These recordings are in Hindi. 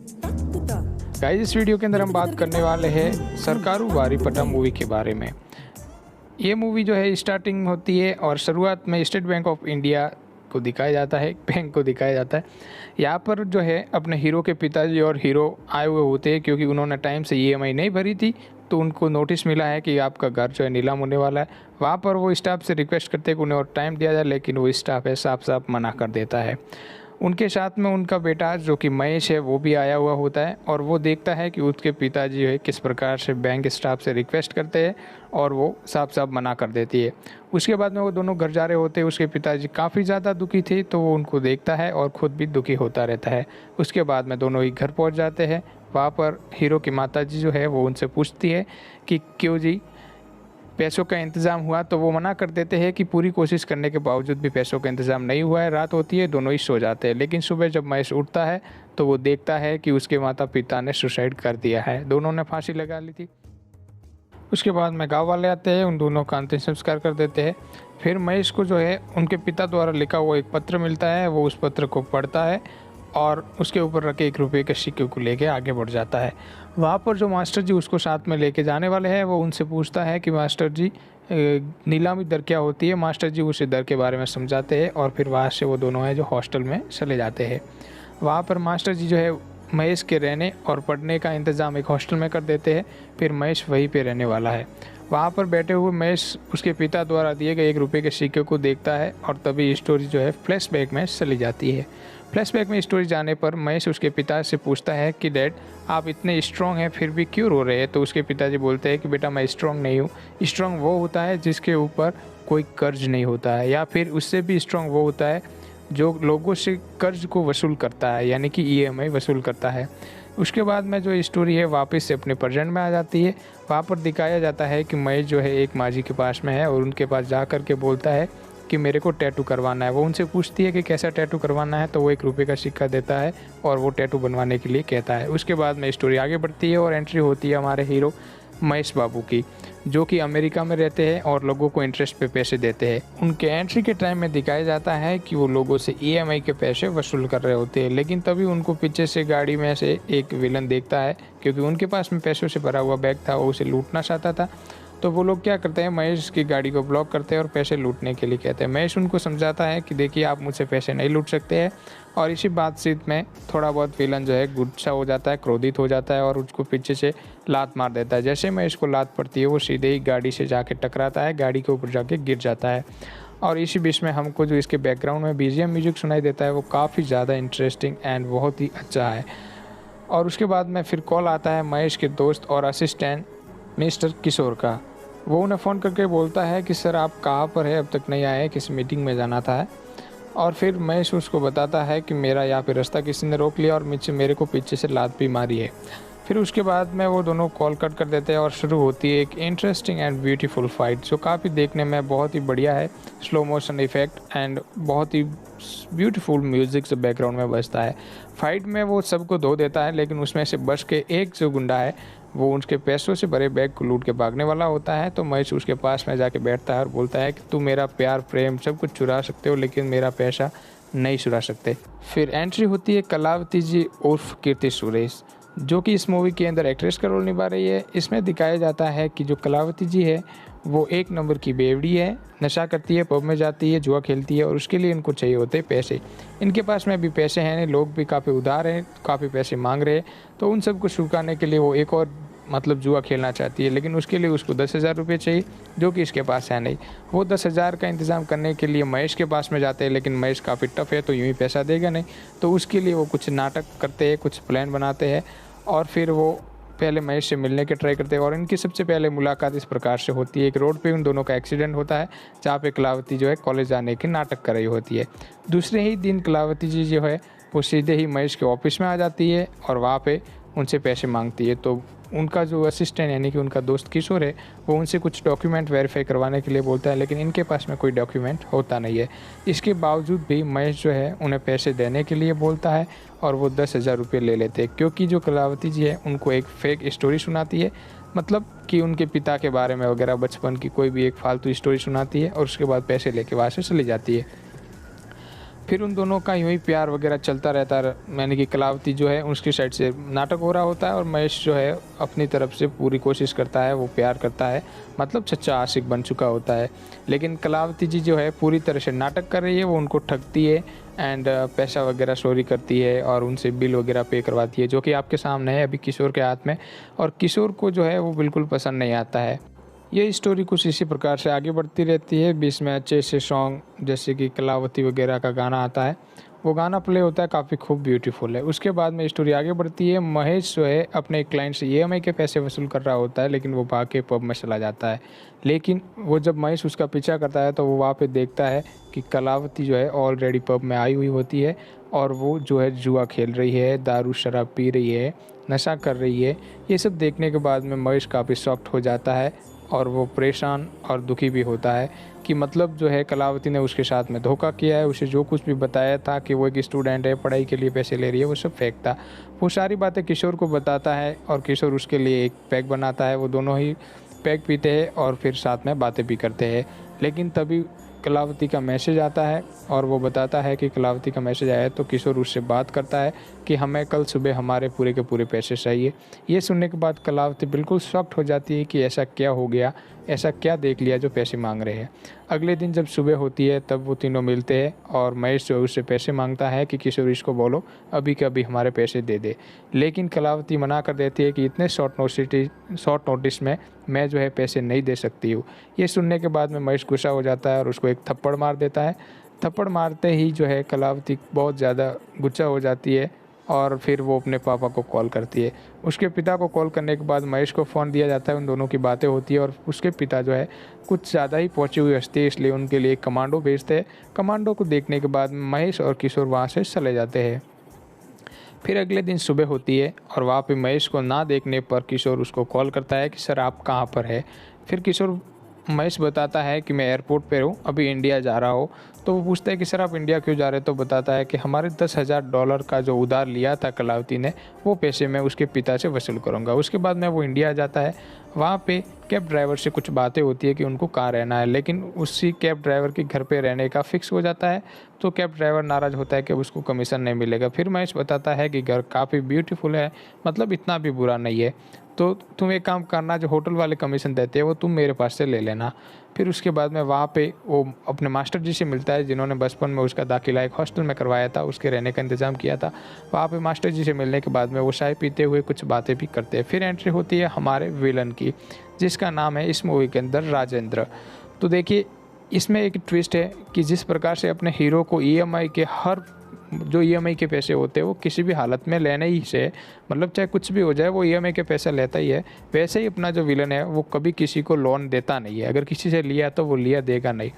गाइस, इस वीडियो के अंदर हम बात करने वाले हैं सरकारू वारीपट्टा मूवी के बारे में। ये मूवी जो है स्टार्टिंग होती है और शुरुआत में स्टेट बैंक ऑफ इंडिया को दिखाया जाता है, एक बैंक को दिखाया जाता है। यहाँ पर जो है अपने हीरो के पिताजी और हीरो आए हुए होते हैं क्योंकि उन्होंने टाइम से ईएमआई नहीं भरी थी, तो उनको नोटिस मिला है कि आपका घर जो है नीलाम होने वाला है। वहाँ पर वो स्टाफ से रिक्वेस्ट करते हैं कि उन्हें और टाइम दिया जाए, लेकिन वो स्टाफ है साफ साफ मना कर देता है। उनके साथ में उनका बेटा जो कि महेश है वो भी आया हुआ होता है और वो देखता है कि उसके पिताजी जो है किस प्रकार से बैंक स्टाफ से रिक्वेस्ट करते हैं और वो साफ साफ मना कर देती है। उसके बाद में वो दोनों घर जा रहे होते हैं। उसके पिताजी काफ़ी ज़्यादा दुखी थे, तो वो उनको देखता है और ख़ुद भी दुखी होता रहता है। उसके बाद में दोनों ही घर पहुंच जाते हैं। वहाँ पर हीरो की माताजी जो है वो उनसे पूछती है कि क्यों जी पैसों का इंतज़ाम हुआ, तो वो मना कर देते हैं कि पूरी कोशिश करने के बावजूद भी पैसों का इंतज़ाम नहीं हुआ है। रात होती है, दोनों ही सो जाते हैं, लेकिन सुबह जब महेश उठता है तो वो देखता है कि उसके माता पिता ने सुसाइड कर दिया है, दोनों ने फांसी लगा ली थी। उसके बाद में गाँव वाले आते हैं, उन दोनों का अंतिम संस्कार कर देते हैं। फिर महेश को जो है उनके पिता द्वारा लिखा हुआ एक पत्र मिलता है। वो उस पत्र को पढ़ता है और उसके ऊपर रखे 1 रुपये के सिक्के को लेके आगे बढ़ जाता है। वहाँ पर जो मास्टर जी उसको साथ में लेके जाने वाले हैं, वो उनसे पूछता है कि मास्टर जी नीलामी दर क्या होती है। मास्टर जी उसे दर के बारे में समझाते हैं और फिर वहाँ से वो दोनों हैं जो हॉस्टल में चले जाते हैं। वहाँ पर मास्टर जी जो है महेश के रहने और पढ़ने का इंतज़ाम एक हॉस्टल में कर देते हैं। फिर महेश वहीं पे रहने वाला है। वहाँ पर बैठे हुए महेश उसके पिता द्वारा दिए गए 1 रुपये के सिक्के को देखता है और तभी स्टोरी जो है फ्लैशबैक में चली जाती है। फ्लैशबैक में स्टोरी जाने पर महेश उसके पिता से पूछता है कि डैड, आप इतने स्ट्रॉन्ग हैं फिर भी क्यों रो रहे हैं। तो उसके पिताजी बोलते हैं कि बेटा मैं स्ट्रॉन्ग नहीं हूँ, स्ट्रॉन्ग वो होता है जिसके ऊपर कोई कर्ज नहीं होता है, या फिर उससे भी स्ट्रॉन्ग वो होता है जो लोगों से कर्ज को वसूल करता है, यानी कि ईएमआई वसूल करता है। उसके बाद में जो स्टोरी है वापस से अपने प्रेजेंट में आ जाती है। वहाँ पर दिखाया जाता है कि महेश जो है एक माँ जी के पास में है और उनके पास जा कर के बोलता है कि मेरे को टैटू करवाना है। वो उनसे पूछती है कि कैसा टैटू करवाना है, तो वो 1 रुपये का सिक्का देता है और वो टैटू बनवाने के लिए कहता है। उसके बाद में स्टोरी आगे बढ़ती है और एंट्री होती है हमारे हीरो महेश बाबू की, जो कि अमेरिका में रहते हैं और लोगों को इंटरेस्ट पे पैसे देते हैं। उनके एंट्री के टाइम में दिखाया जाता है कि वो लोगों से ईएमआई के पैसे वसूल कर रहे होते हैं, लेकिन तभी उनको पीछे से गाड़ी में से एक विलन देखता है, क्योंकि उनके पास में पैसों से भरा हुआ बैग था, वो उसे लूटना चाहता था। तो वो लोग क्या करते हैं, महेश की गाड़ी को ब्लॉक करते हैं और पैसे लूटने के लिए कहते हैं। महेश उनको समझाता है कि देखिए आप मुझसे पैसे नहीं लूट सकते हैं, और इसी बातचीत में थोड़ा बहुत विलन जो है गुस्सा हो जाता है, क्रोधित हो जाता है और उसको पीछे से लात मार देता है। जैसे महेश को लात पड़ती है वो सीधे ही गाड़ी से जाके टकराता है, गाड़ी के ऊपर जाके गिर जाता है। और इसी बीच में हमको जो इसके बैकग्राउंड में बीजीएम म्यूजिक सुनाई देता है वो काफ़ी ज़्यादा इंटरेस्टिंग एंड बहुत ही अच्छा है। और उसके बाद में फिर कॉल आता है महेश के दोस्त और असिस्टेंट मिस्टर किशोर का। वो उन्हें फ़ोन करके बोलता है कि सर आप कहाँ पर है, अब तक नहीं आए, किसी मीटिंग में जाना था। और फिर महेश उसको बताता है कि मेरा यहाँ पे रास्ता किसी ने रोक लिया और मेरे को पीछे से लात भी मारी है। फिर उसके बाद में वो दोनों कॉल कट कर देते हैं और शुरू होती है एक इंटरेस्टिंग एंड ब्यूटीफुल फाइट, जो काफ़ी देखने में बहुत ही बढ़िया है। स्लो मोशन इफेक्ट एंड बहुत ही ब्यूटीफुल म्यूज़िक से बैकग्राउंड में बजता है। फाइट में वो सबको धो देता है, लेकिन उसमें से बच के एक जो गुंडा है वो उसके पैसों से भरे बैग को लूट के भागने वाला होता है। तो महेश उसके पास में जाके बैठता है और बोलता है कि तू मेरा प्यार प्रेम सब कुछ चुरा सकते हो, लेकिन मेरा पैसा नहीं चुरा सकते। फिर एंट्री होती है कलावती जी उर्फ कीर्ति सुरेश, जो कि इस मूवी के अंदर एक्ट्रेस का रोल निभा रही है। इसमें दिखाया जाता है कि जो कलावती जी है वो 1 नंबर की बेवड़ी है, नशा करती है, पब में जाती है, जुआ खेलती है और उसके लिए इनको चाहिए होते हैं पैसे। इनके पास में भी पैसे हैं नहीं, लोग भी काफ़ी उधार हैं, काफ़ी पैसे मांग रहे हैं। तो उन सबको चुकाने के लिए वो एक और जुआ खेलना चाहती है, लेकिन उसके लिए उसको 10,000 रुपये चाहिए, जो कि इसके पास है नहीं। वो 10,000 का इंतज़ाम करने के लिए महेश के पास में जाते हैं, लेकिन महेश काफ़ी टफ है तो यूँ ही पैसा देगा नहीं। तो उसके लिए वो कुछ नाटक करते हैं, कुछ प्लान बनाते हैं और फिर वो पहले महेश से मिलने के ट्राई करते हैं। और इनकी सबसे पहले मुलाकात इस प्रकार से होती है, एक रोड पे उन दोनों का एक्सीडेंट होता है, जहाँ पे कलावती जो है कॉलेज जाने की नाटक कर रही होती है। दूसरे ही दिन कलावती जी जो है वो सीधे ही महेश के ऑफिस में आ जाती है और वहाँ पे उनसे पैसे मांगती है। तो उनका जो असिस्टेंट यानी कि उनका दोस्त किशोर है वो उनसे कुछ डॉक्यूमेंट वेरीफाई करवाने के लिए बोलता है, लेकिन इनके पास में कोई डॉक्यूमेंट होता नहीं है। इसके बावजूद भी महेश जो है उन्हें पैसे देने के लिए बोलता है और वो 10,000 रुपये ले लेते हैं, क्योंकि जो कलावती जी है उनको एक फेक स्टोरी सुनाती है, मतलब कि उनके पिता के बारे में वगैरह बचपन की कोई भी एक फालतू स्टोरी सुनाती है और उसके बाद पैसे लेके वहाँ से चली जाती है। फिर उन दोनों का यूँ ही प्यार वगैरह चलता रहता है, यानी कि कलावती जो है उसकी साइड से नाटक हो रहा होता है और महेश जो है अपनी तरफ से पूरी कोशिश करता है, वो प्यार करता है, मतलब सच्चा आशिक बन चुका होता है। लेकिन कलावती जी जो है पूरी तरह से नाटक कर रही है, वो उनको ठगती है एंड पैसा वगैरह चोरी करती है और उनसे बिल वगैरह पे करवाती है, जो कि आपके सामने है अभी किशोर के हाथ में, और किशोर को जो है वो बिल्कुल पसंद नहीं आता है। ये स्टोरी कुछ इसी प्रकार से आगे बढ़ती रहती है। बीच में अच्छे से सॉन्ग जैसे कि कलावती वगैरह का गाना आता है, वो गाना प्ले होता है, काफ़ी खूब ब्यूटीफुल है। उसके बाद में स्टोरी आगे बढ़ती है। महेश जो है अपने क्लाइंट से ईएमआई के पैसे वसूल कर रहा होता है, लेकिन वो भाग के पब में चला जाता है। लेकिन वो जब महेश उसका पीछा करता है तो वो वहाँ पे देखता है कि कलावती जो है ऑलरेडी पब में आई हुई होती है और वो जो है जुआ खेल रही है, दारू शराब पी रही है, नशा कर रही है। ये सब देखने के बाद में महेश काफ़ी शॉक्ड हो जाता है और वो परेशान और दुखी भी होता है कि मतलब जो है कलावती ने उसके साथ में धोखा किया है। उसे जो कुछ भी बताया था कि वो एक स्टूडेंट है, पढ़ाई के लिए पैसे ले रही है, वो सब फेक था। वो सारी बातें किशोर को बताता है और किशोर उसके लिए एक पैक बनाता है। वो दोनों ही पैक पीते हैं और फिर साथ में बातें भी करते हैं। लेकिन तभी कलावती का मैसेज आता है और वो बताता है कि कलावती का मैसेज आया है, तो किशोर उससे बात करता है कि हमें कल सुबह हमारे पूरे के पूरे पैसे चाहिए। ये सुनने के बाद कलावती बिल्कुल शॉक्ड हो जाती है कि ऐसा क्या हो गया, ऐसा क्या देख लिया जो पैसे मांग रहे हैं। अगले दिन जब सुबह होती है तब वो तीनों मिलते हैं और महेश जो उससे पैसे मांगता है कि किशोर इसको बोलो अभी के अभी हमारे पैसे दे दे। लेकिन कलावती मना कर देती है कि इतने शॉर्ट नोटिस में मैं जो है पैसे नहीं दे सकती हूँ। ये सुनने के बाद में महेश गुस्सा हो जाता है और उसको एक थप्पड़ मार देता है। थप्पड़ मारते ही जो है कलावती बहुत ज़्यादा गुस्सा हो जाती है और फिर वो अपने पापा को कॉल करती है। उसके पिता को कॉल करने के बाद महेश को फ़ोन दिया जाता है, उन दोनों की बातें होती है और उसके पिता जो है कुछ ज़्यादा ही पहुंची हुई हस्ती है, इसलिए उनके लिए एक कमांडो भेजते हैं। कमांडो को देखने के बाद महेश और किशोर वहाँ से चले जाते हैं। फिर अगले दिन सुबह होती है और वहाँ पे महेश को ना देखने पर किशोर उसको कॉल करता है कि सर आप कहाँ पर है। फिर किशोर महेश बताता है कि मैं एयरपोर्ट पे हूँ, अभी इंडिया जा रहा हूँ। तो वो पूछता है कि सर आप इंडिया क्यों जा रहे हैं, तो बताता है कि हमारे $10,000 का जो उधार लिया था कलावती ने, वो पैसे मैं उसके पिता से वसूल करूँगा। उसके बाद में वो इंडिया जाता है। वहाँ पे कैब ड्राइवर से कुछ बातें होती है कि उनको कहाँ रहना है, लेकिन उसी कैब ड्राइवर के घर पे रहने का फिक्स हो जाता है। तो कैब ड्राइवर नाराज़ होता है कि उसको कमीशन नहीं मिलेगा। फिर महेश बताता है कि घर काफ़ी ब्यूटीफुल है, मतलब इतना भी बुरा नहीं है, तो तुम एक काम करना, जो होटल वाले कमीशन देते हैं वो तुम मेरे पास से ले लेना। फिर उसके बाद में वहाँ पे वो अपने मास्टर जी से मिलता है, जिन्होंने बचपन में उसका दाखिला एक हॉस्टल में करवाया था, उसके रहने का इंतज़ाम किया था। वहाँ पे मास्टर जी से मिलने के बाद में वो चाय पीते हुए कुछ बातें भी करते हैं। फिर एंट्री होती है हमारे विलन की, जिसका नाम है इस मूवी के अंदर राजेंद्र। तो देखिए इसमें एक ट्विस्ट है कि जिस प्रकार से अपने हीरो को ईएमआई के हर जो ईएमआई के पैसे होते हैं वो किसी भी हालत में लेने ही से, मतलब चाहे कुछ भी हो जाए वो ईएमआई के पैसा लेता ही है, वैसे ही अपना जो विलन है वो कभी किसी को लोन देता नहीं है। अगर किसी से लिया तो वो लिया देगा नहीं।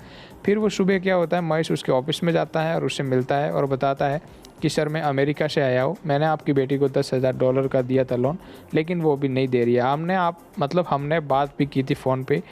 फिर वो सुबह क्या होता है, महेश उसके ऑफिस में जाता है और उससे मिलता है और बताता है कि सर मैं अमेरिका से आया हूँ, मैंने आपकी बेटी को $10,000 का दिया था लोन, लेकिन वो भी नहीं दे रही है। हमने बात भी की थी फ़ोन पे।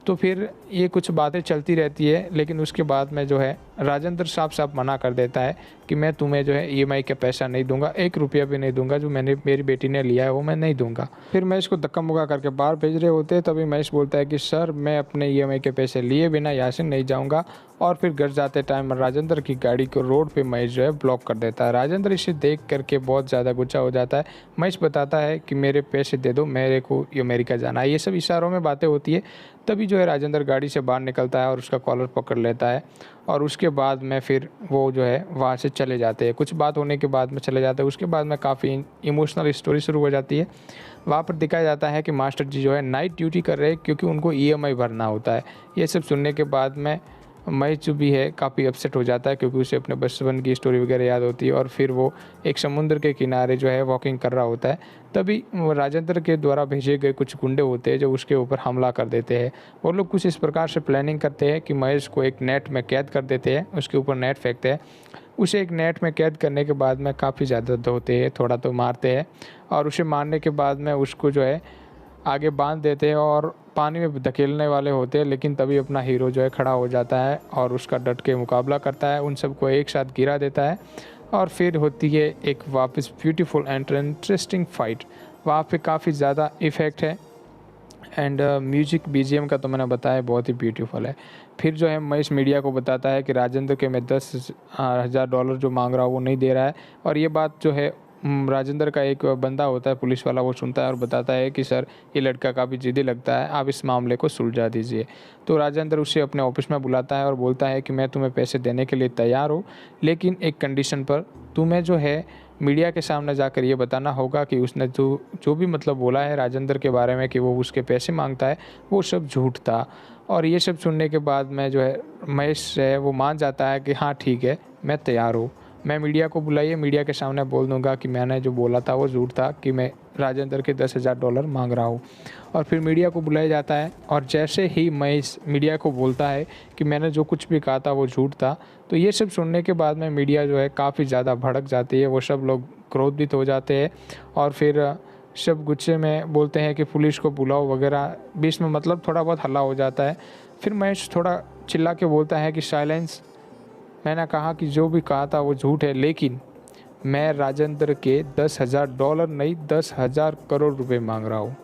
तो फिर ये कुछ बातें चलती रहती है, लेकिन उसके बाद में जो है राजेंद्र साफ साफ मना कर देता है कि मैं तुम्हें जो है ईएमआई का पैसा नहीं दूंगा, 1 रुपया भी नहीं दूंगा, जो मेरी बेटी ने लिया है वो मैं नहीं दूंगा। फिर महेश को धक्का मुक्का करके बाहर भेज रहे होते हैं, तभी महेश बोलता है कि सर मैं अपने ईएमआई के पैसे लिए बिना यहाँ से नहीं जाऊँगा। और फिर घर जाते टाइम राजेंद्र की गाड़ी को रोड पे महेश जो है ब्लॉक कर देता है। राजेंद्र इसे देख करके बहुत ज़्यादा गुस्सा हो जाता है। महेश बताता है कि मेरे पैसे दे दो, मेरे को अमेरिका जाना है। ये सब इशारों में बातें होती है। तभी जो है राजेंद्र गाड़ी से बाहर निकलता है और उसका कॉलर पकड़ लेता है और उसके बाद में फिर वो जो है वहाँ से चले जाते हैं। कुछ बात होने के बाद में चले जाते हैं। उसके बाद में काफ़ी इमोशनल स्टोरी शुरू हो जाती है। वहाँ पर दिखाया जाता है कि मास्टर जी जो है नाइट ड्यूटी कर रहे हैं क्योंकि उनको ईएमआई भरना होता है। ये सब सुनने के बाद में महेश जो भी है काफ़ी अपसेट हो जाता है, क्योंकि उसे अपने बचपन की स्टोरी वगैरह याद होती है। और फिर वो एक समुद्र के किनारे जो है वॉकिंग कर रहा होता है। तभी वो राजेंद्र के द्वारा भेजे गए कुछ गुंडे होते हैं जो उसके ऊपर हमला कर देते हैं। वो लोग कुछ इस प्रकार से प्लानिंग करते हैं कि महेश को एक नेट में कैद कर देते हैं, उसके ऊपर नेट फेंकते हैं। उसे एक नेट में कैद करने के बाद में काफ़ी ज़्यादा धोते हैं, थोड़ा तो मारते हैं और उसे मारने के बाद में उसको जो है आगे बांध देते हैं और पानी में धकेलने वाले होते हैं। लेकिन तभी अपना हीरो जो है खड़ा हो जाता है और उसका डट के मुकाबला करता है, उन सबको एक साथ गिरा देता है। और फिर होती है एक वापस ब्यूटीफुल एंड इंटरेस्टिंग फाइट। वहाँ पे काफ़ी ज़्यादा इफ़ेक्ट है एंड म्यूजिक बीजीएम का तो मैंने बताया बहुत ही ब्यूटीफुल है। फिर जो है महेश मीडिया को बताता है कि राजेंद्र के मैं $10,000 जो मांग रहा हूँ वो नहीं दे रहा है। और ये बात जो है राजेंद्र का एक बंदा होता है पुलिस वाला, वो सुनता है और बताता है कि सर ये लड़का काफ़ी ज़िद्दी लगता है, आप इस मामले को सुलझा दीजिए। तो राजेंद्र उसे अपने ऑफिस में बुलाता है और बोलता है कि मैं तुम्हें पैसे देने के लिए तैयार हूँ, लेकिन एक कंडीशन पर। तुम्हें जो है मीडिया के सामने जाकर ये बताना होगा कि उसने जो भी मतलब बोला है राजेंद्र के बारे में कि वो उसके पैसे मांगता है, वो सब झूठ था। और ये सब सुनने के बाद मैं जो है महेश है वो मान जाता है कि हाँ ठीक है, मैं तैयार हूँ, मैं मीडिया को बुलाइए, मीडिया के सामने बोल दूंगा कि मैंने जो बोला था वो झूठ था, कि मैं राजेंद्र के $10,000 मांग रहा हूँ। और फिर मीडिया को बुलाया जाता है और जैसे ही महेश मीडिया को बोलता है कि मैंने जो कुछ भी कहा था वो झूठ था, तो ये सब सुनने के बाद में मीडिया जो है काफ़ी ज़्यादा भड़क जाती है, वो सब लोग क्रोधित हो जाते हैं और फिर सब गुस्से में बोलते हैं कि पुलिस को बुलाओ वगैरह। बीच में मतलब थोड़ा बहुत हल्ला हो जाता है। फिर महेश थोड़ा चिल्ला के बोलता है कि साइलेंस, मैंने कहा कि जो भी कहा था वो झूठ है, लेकिन मैं राजेंद्र के $10,000 नहीं 10,000 करोड़ रुपए मांग रहा हूँ।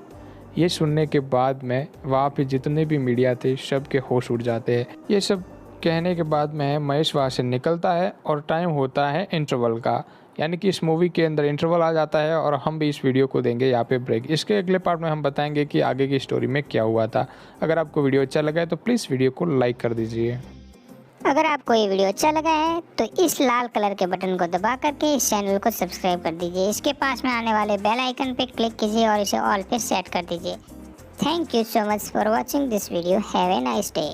ये सुनने के बाद में वहाँ पे जितने भी मीडिया थे सब के होश उड़ जाते हैं। ये सब कहने के बाद में महेश वहाँ से निकलता है और टाइम होता है इंटरवल का, यानी कि इस मूवी के अंदर इंटरवल आ जाता है और हम भी इस वीडियो को देंगे यहाँ पे ब्रेक। इसके अगले पार्ट में हम बताएंगे कि आगे की स्टोरी में क्या हुआ था। अगर आपको वीडियो अच्छा लगा है तो प्लीज़ वीडियो को लाइक कर दीजिए। अगर आपको ये वीडियो अच्छा लगा है तो इस लाल कलर के बटन को दबा करके इस चैनल को सब्सक्राइब कर दीजिए। इसके पास में आने वाले बेल आइकन पे क्लिक कीजिए और इसे ऑल पे सेट कर दीजिए। Thank you so much for watching this video. Have a nice day.